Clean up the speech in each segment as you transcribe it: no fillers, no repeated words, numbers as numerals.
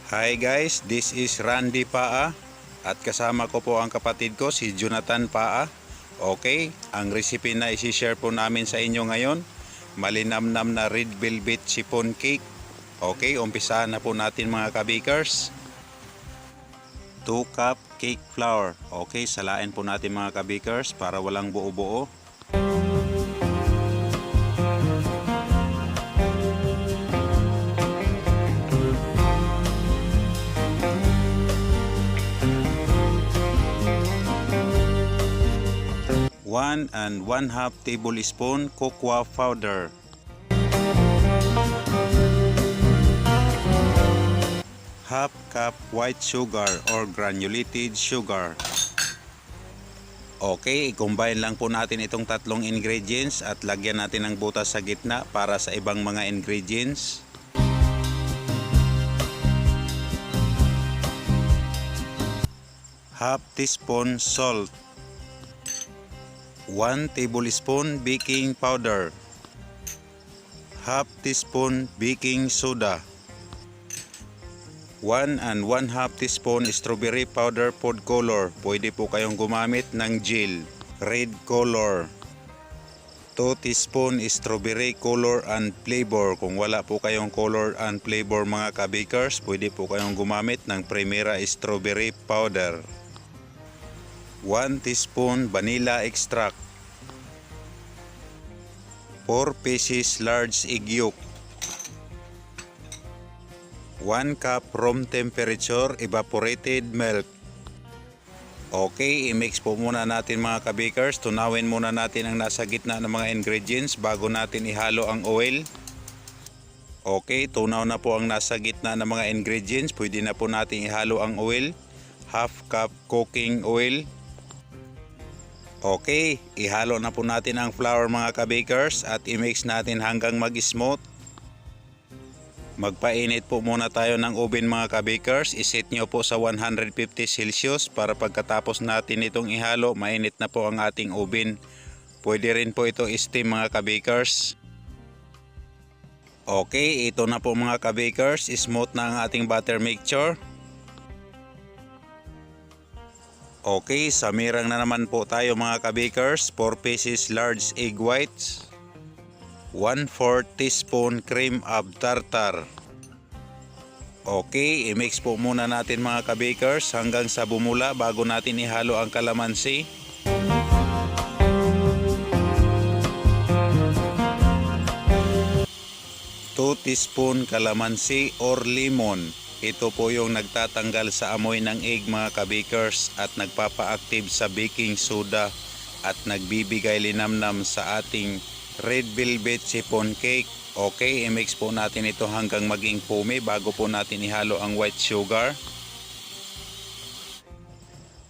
Hi guys, this is Randy Paa at kasama ko po ang kapatid ko si Jonathan Paa. Okay, ang recipe na isi-share po namin sa inyo ngayon, MaLiNamNam na red velvet chiffon cake. Okay, umpisahan na po natin mga kabakers. 2 cup cake flour. Okay, salain po natin mga kabakers para walang buo-buo. 1 1/2 tablespoon cocoa powder. Half cup white sugar or granulated sugar. Okay, i-combine lang po natin itong tatlong ingredients at lagyan natin ng butas sa gitna para sa ibang mga ingredients. Half teaspoon salt. 1 tablespoon baking powder. Half teaspoon baking soda. 1 1/2 teaspoon strawberry powder food color. Pwede po kayong gumamit ng gel, red color. 2 teaspoon strawberry color and flavor. Kung wala po kayong color and flavor mga kabakers, pwede po kayong gumamit ng Primera strawberry powder. 1 teaspoon vanilla extract. 4 pieces large egg yolk. 1 cup room temperature evaporated milk. Okay, i-mix po muna natin mga kabakers. Tunawin muna natin ang nasa gitna ng mga ingredients bago natin ihalo ang oil. Okay, tunaw na po ang nasa gitna ng mga ingredients. Pwede na po natin ihalo ang oil. Half cup cooking oil. Okay, ihalo na po natin ang flour mga kabakers at i-mix natin hanggang mag-smooth. Magpainit po muna tayo ng oven mga kabakers. I-set nyo po sa 150 Celsius para pagkatapos natin itong ihalo, mainit na po ang ating oven. Pwede rin po ito steam mga kabakers. Okay, ito na po mga kabakers. Smooth na ang ating butter mixture. Okay, sa mirang na naman po tayo mga kabakers. 4 pieces large egg whites. 1/4 teaspoon cream of tartar. Okay, i-mix po muna natin mga kabakers hanggang sa bumula bago natin ihalo ang kalamansi. Two teaspoon kalamansi or lemon. Ito po yung nagtatanggal sa amoy ng egg mga kabakers at nagpapa-active sa baking soda at nagbibigay linamnam sa ating red velvet chiffon cake. Okay, i-mix po natin ito hanggang maging foamy bago po natin ihalo ang white sugar.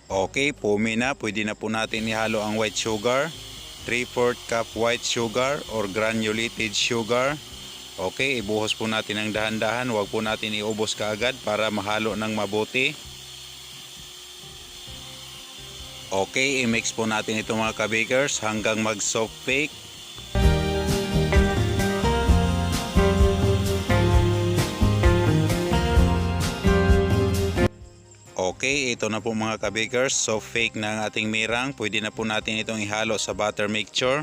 Okay, foamy na. Pwede na po natin ihalo ang white sugar. 3/4 cup white sugar or granulated sugar. Okay, ibuhos po natin ng dahan-dahan. Huwag po natin iubos kaagad para mahalo ng mabuti. Okay, i-mix po natin ito mga kabakers hanggang mag-soft bake. Okay, ito na po mga kabakers. Soft bake na ang ating mirang. Pwede na po natin itong ihalo sa butter mixture.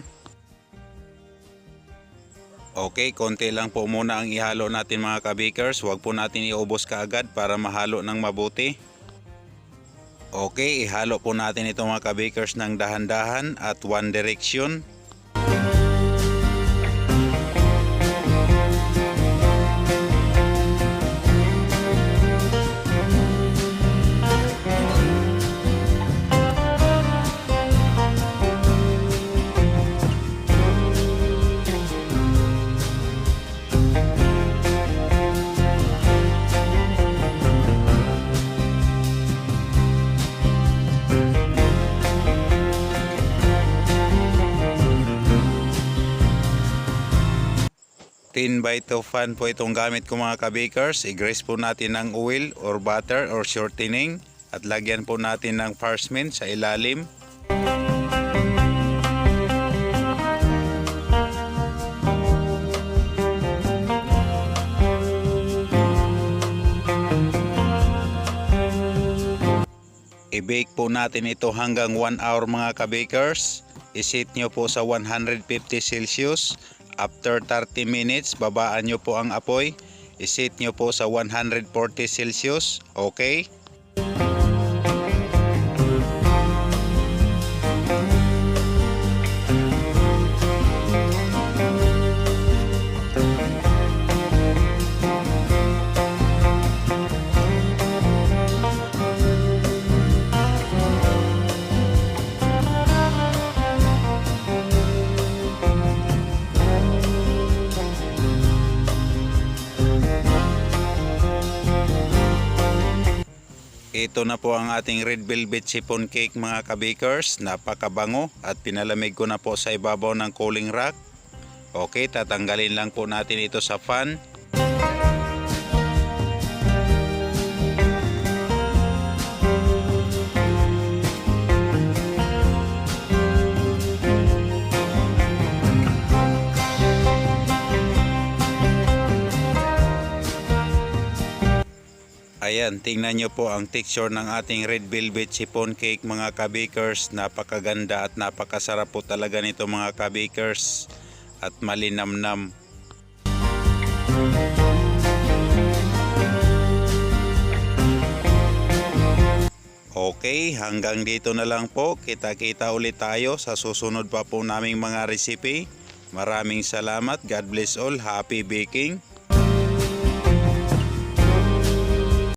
Okay, konti lang po muna ang ihalo natin mga kabakers. Huwag po natin iubos kaagad para mahalo ng mabuti. Okay, ihalo po natin ito mga kabakers ng dahan-dahan at one direction. Tin by 2 fan po itong gamit ko mga kabakers. I-grease po natin ng oil or butter or shortening at lagyan po natin ng parchment sa ilalim. I-bake po natin ito hanggang 1 hour mga kabakers. I-set nyo po sa 150 Celsius. After 30 minutes, babaan nyo po ang apoy. I-set nyo po sa 140 Celsius. Okay? Ito na po ang ating red velvet chiffon cake mga kabakers. Napakabango at pinalamig ko na po sa ibabaw ng cooling rack. Okay, tatanggalin lang po natin ito sa fan. Ayan, tingnan nyo po ang texture ng ating red velvet chiffon cake mga kabakers. Napakaganda at napakasarap po talaga nito mga kabakers. At malinamnam. Okay, hanggang dito na lang po. Kita-kita ulit tayo sa susunod pa po naming mga recipe. Maraming salamat. God bless all. Happy baking.